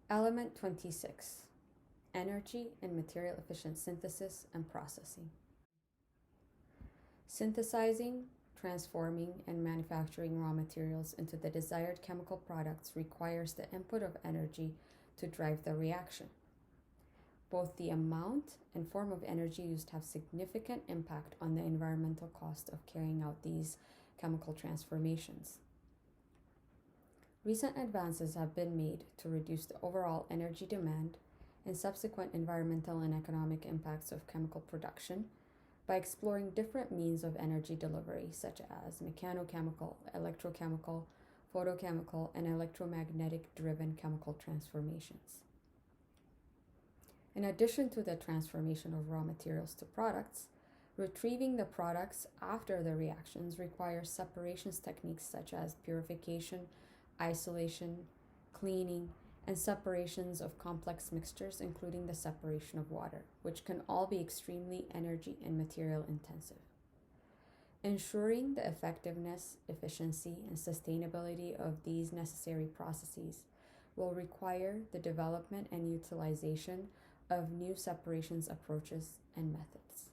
Element 26. Energy and material efficient synthesis and processing. Synthesizing, transforming, and manufacturing raw materials into the desired chemical products requires the input of energy to drive the reaction. Both the amount and form of energy used have significant impact on the environmental cost of carrying out these chemical transformations. Recent advances have been made to reduce the overall energy demand and subsequent environmental and economic impacts of chemical production by exploring different means of energy delivery, such as mechanochemical, electrochemical, photochemical, and electromagnetic driven chemical transformations. In addition to the transformation of raw materials to products, retrieving the products after the reactions requires separations techniques such as purification, isolation, cleaning, and separations of complex mixtures, including the separation of water, which can all be extremely energy and material intensive. Ensuring the effectiveness, efficiency, and sustainability of these necessary processes will require the development and utilization of new separations approaches and methods.